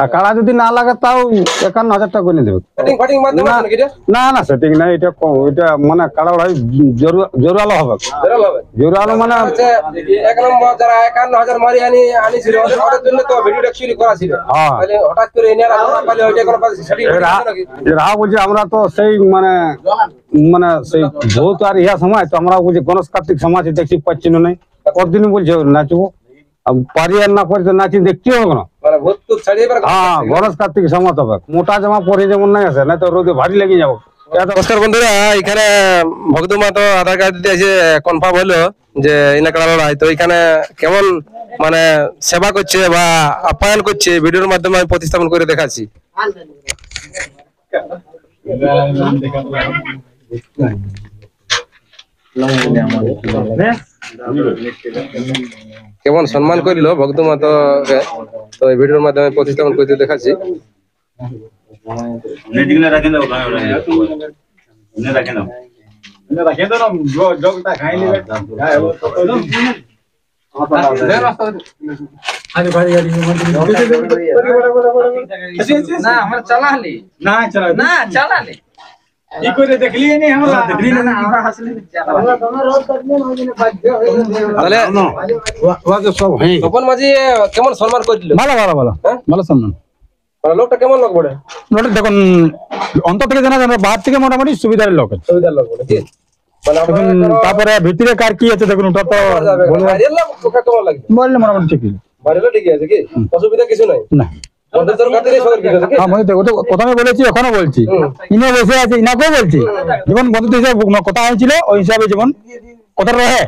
আর কাড়া যদি না লাগে তাও 51,000 টাকা করে দেবে। না না সেটিং নাই, এটা এটা মানে কাড়া ভাই জোরালো হবে। জোরালো মানে এক নম্বর যারা 51,000 মারি আনিছিল ওদের জন্য তো ভিডিও অ্যাকচুয়ালি করা ছিল। তাহলে হঠাৎ করে এনারা পালে ওইটা কোন সেটিং নাকি? রাহা বলছে আমরা তো সেই মানে সেই ভূত আর ইহা সময় তো আমরা বলছি গণেশ কার্তিক সমাজ দেখছি পাচ্ছি না নাই, কতদিনই বলছে নাচবো, পারি আর না পারি তো নাচি দেখতে হবে না। হ্যাঁ গণেশ কার্তিক সমাজ হবে, মোটা জামা পরে যেমন নাই আছে না তো রোদে ভারী লেগে যাবো। নমস্কার বন্ধুরা, এখানে ভক্তমা তো আধার কার্ড দিতে এসে কনফার্ম হলো যে ইনা কাড়া লড়াই। তো এখানে কেমন মানে সেবা করছে বা আপ্যায়ন করছে ভিডিওর মাধ্যমে আমি প্রতিস্থাপন করে দেখাচ্ছি। কেমন সম্মান করিল ভক্তমা তো এই ভিডিওর মাধ্যমে প্রতিস্থাপন করতে দেখাচ্ছি। তপন মাঝি কেমন সম্মান করছিল? ভালো ভালো ভালো ভালো সম্মান। লোকটা কেমন লোক বলে? লোকটা দেখুন অন্তর থেকে জানা যাবে, বাহার থেকে মোটামুটি সুবিধার লোক। সুবিধার লোক বলে কি? তারপরে ভিতরে কার কি আছে দেখুন, ওটা তো বললে মোটামুটি ঠিকই। ঠিকই আছে কি? অসুবিধা কিছু নাই না। প্রথমে বলেছি এখনো বলছি, ইনে বসে আছে ইনাকেও বলছি, যেমন বন্ধুদের হিসাবে কথা হয়েছিল ওই হিসাবে যেমন কথা রহে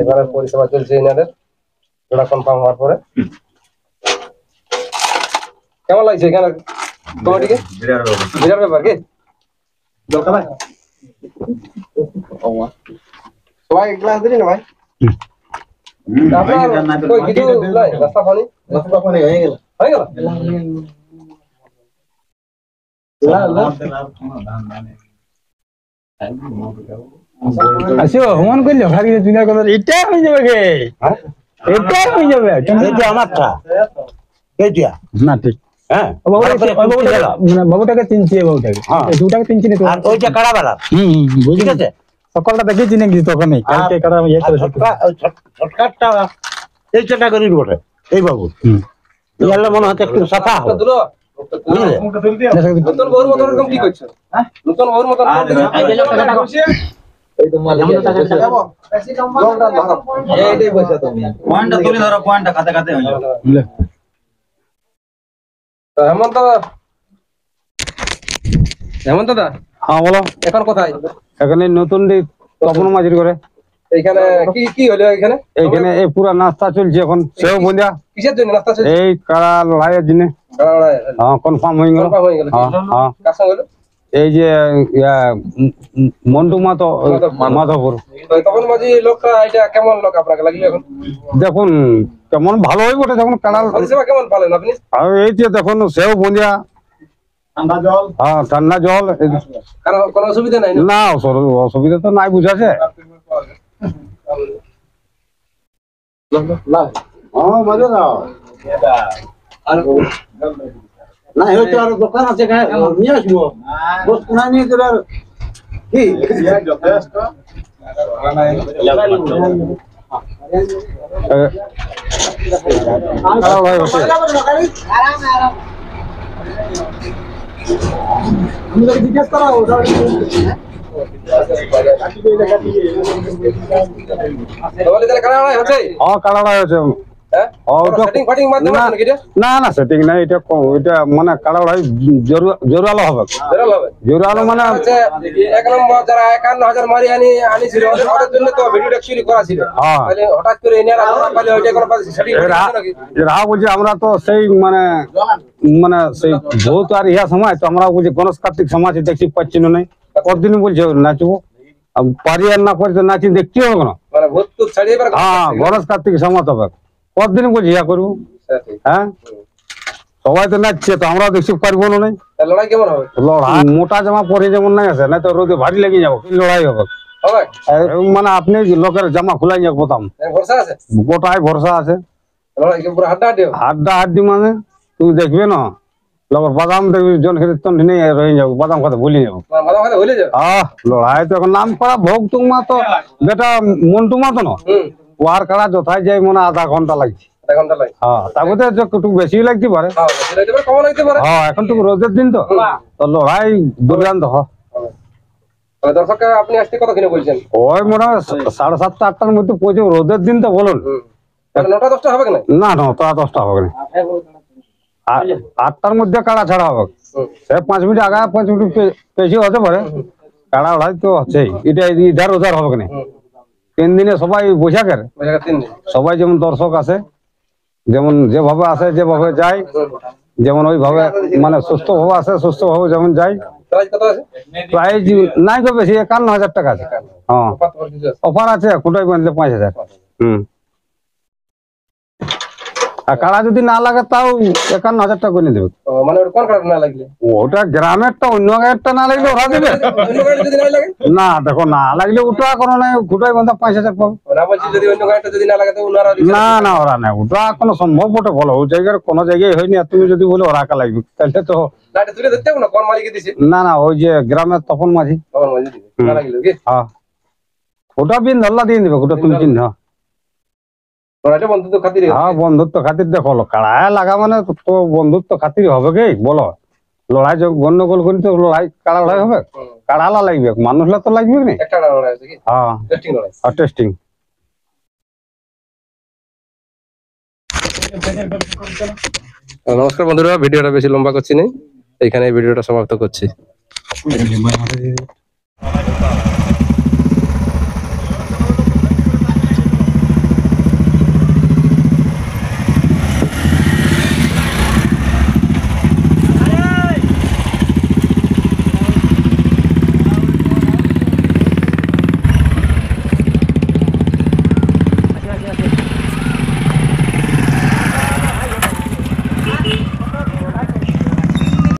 এবারে পরিষেবা চলছে এনাদের ওটা কনফার্ম হওয়ার পরে। কেমন লাগছে এখানে কমিটিকে? বিরাট ব্যাপার কি? সবাই গ্লাস দিলি না ভাই? আসিও হুমন করল ভাবি দুনিয়ার কথা এটা হয়ে যাবে গে, এটা হয়ে যাবে আমারটা এইটা না ঠিক। হ্যাঁ বাবুটাকে চিনছি, বাবুটাকে দুটাকে চিনছি না, ওইটা কাড়াবালা ঠিক আছে। সকালটা দেখেছি নাকি তখন কালকে কাড়া ইয়ে করে শর্টকাটটা এই চেষ্টা করি বটে এই বাবু ইয়ালে মনে হচ্ছে একটু সাফা হবে। নতুন বউর মত এরকম কি করছো? হ্যাঁ নতুন বউর মত এই তো মাল যাব বেশি কম জলটা ধরো এইটাই পয়সা তুমি পয়েন্টটা তুলে ধরো, পয়েন্টটা কাতে কাতে হয়ে যাবে। হেমন্ত দা, হ্যাঁ বলো। এখন কোথায়? এখানে নতুন তপন মাঝির করে। এইখানে কি কি হলো? এখানে এইখানে এই পুরা নাস্তা চলছে এখন। সেও বন্ধা কিসের জন্য নাস্তা চলছে? এই কাড়া লড়াইয়ের জন্য। কাড়া লড়াই হ্যাঁ কনফার্ম হয়ে গেল। হ্যাঁ কার সঙ্গে হলো? এই যে মন্টু মাধবপুর। তপন মাঝি লোকটা এটা কেমন লোক আপনাকে লাগলো এখন? দেখুন কেমন ভালো হয়ে বটে, যখন কাড়া পরিষেবা কেমন পালেন আপনি? আর এই যে দেখুন সেও বন্ধা ঠান্ডা জল। হ্যাঁ ঠান্ডা জল, কোনো অসুবিধা নাই না? অসুবিধা তো নাই বুঝাছে। না হয়তো আর দোকান আছে নিয়ে আসবো, বস্তু না নিয়ে তোর কি যথেষ্ট জিজ্ঞেস করা না না সেটিং নাই, এটা মানে কাড়া ভাই জোরালো হবে। জোরালো মানে এক নম্বর যারা 51,000 মারি আনিছিল ওদের জন্য তো ভিডিও অ্যাকচুয়ালি করা ছিল। তাহলে হঠাৎ করে এনারা পালে ওইটা কোন সেটিং নাকি? রাহা বলছে আমরা তো সেই সেই ভূত আর ইহা সময় তো আমরা বলছি গণেশ কার্তিক সমাজ দেখছি পাচ্ছি না নাই, কতদিনই বলছে নাচবো, পারি আর না পারি তো নাচি দেখতে হবে না। হ্যাঁ গণেশ কার্তিক সমাজ হবে, কতদিন বলছি ইয়া করবো। হ্যাঁ সবাই তো নাচছে তো আমরা দেখছি পারবো না। লড়াই কেমন হবে? লড়াই মোটা জামা পরে যেমন নাই আছে না তো রোদে ভারী লেগে যাবো, লড়াই হবে। হবে মানে আপনি লোকের জামা খুলাই নিয়ে বোতাম ভরসা আছে গোটায় ভরসা আছে লড়াই কি পুরো হাড্ডা হাড্ডি হবে? হাড্ডা হাড্ডি মানে তুমি দেখবে না লোকের বাদাম দেখবি জন খেতে তন্ডি নেই রয়ে যাবো বাদাম খাতে ভুলে যাবো মাথা মাথা হইলে যাবে লড়াই তো এখন নাম করা ভোগ তুমা তো বেটা মন্টুমা তো না ওয়ার কাড়া যথায় যাই মনে আধা ঘন্টা লাগছে আধা ঘন্টা লাগে হ্যাঁ তারপরে একটু বেশি লাগতে পারে হ্যাঁ বেশি লাগতে পারে কম লাগতে পারে হ্যাঁ এখন তো রোদের দিন তো তো লড়াই দুর্দান্ত হয় তাহলে দর্শক আপনি আসতে কত কিনে বলছেন ওই মনে হয় 7:30 8টার মধ্যে পৌঁছে রোদের দিন তো বলুন তাহলে 9টা 10টা হবে না না না তা 10টা হবে না 8টার মধ্যে কাড়া ছাড়া হবে সে 5 মিনিট আগে 5 মিনিট বেশি হতে পারে কাড়া লড়াই তো হচ্ছেই এটা ইধার উধার হবে না 3 দিনে সবাই বৈশাখের বৈশাখের 3 দিন সবাই যেমন দর্শক আসে যেমন যেভাবে আসে যেভাবে যায় যেমন ওইভাবে মানে সুস্থ ভাবে আসে সুস্থ ভাবে যেমন যায় প্রাইস কত আছে প্রাইজ নাই তো বেশি 51,000 টাকা আছে হ্যাঁ কত কিছু আছে অফার আছে কোটাই বাঁধলে 5,000 আর কাড়া যদি না লাগে তাও 51,000 টাকা করে দেবে ও, মানে ওর কোন কার্ড না লাগলে ওটা গ্রামেরটা অন্য গায়েরটা না লাগলে ওরা দেবে অন্য গাড়ি যদি না লাগে না দেখো না লাগলে ওটা কোনো নাই কোটাই বাঁধা 5,000 পাবো ওরা বলছি যদি অন্য গাড়িটা যদি না লাগে তো ওনারা দিবে না না ওরা নাই ওটা কোনো সম্ভব বটে বলো ওই জায়গার কোনো জায়গায় হয়নি আর তুমি যদি বলে ওরা কা লাগবে তাহলে তো গাড়ি তুলে ধরতে হবে না কোন মালিকে দিছে না না ওই যে গ্রামের তপন মাঝি তখন মাঝে দিবে না লাগলে কি হ্যাঁ ওটা বিন ধল্লা দিয়ে দিবে ওটা তুমি চিহ্ন ওরাটা বন্ধুত্ব খাতিরে হ্যাঁ বন্ধুত্ব খাতির দেখো কাড়ায় লাগা মানে তো বন্ধুত্ব খাতির হবে কি বলো লড়াই গন্ডগোল করি তো লড়াই কাড়া লড়াই হবে কাড়ালা লাগবে মানুষলা তো লাগবে না একটা লড়াই আছে কি হ্যাঁ টেস্টিং লড়াই আর টেস্টিং নমস্কার বন্ধুরা ভিডিওটা বেশি লম্বা করছি না এখানে ভিডিওটা সমাপ্ত করছি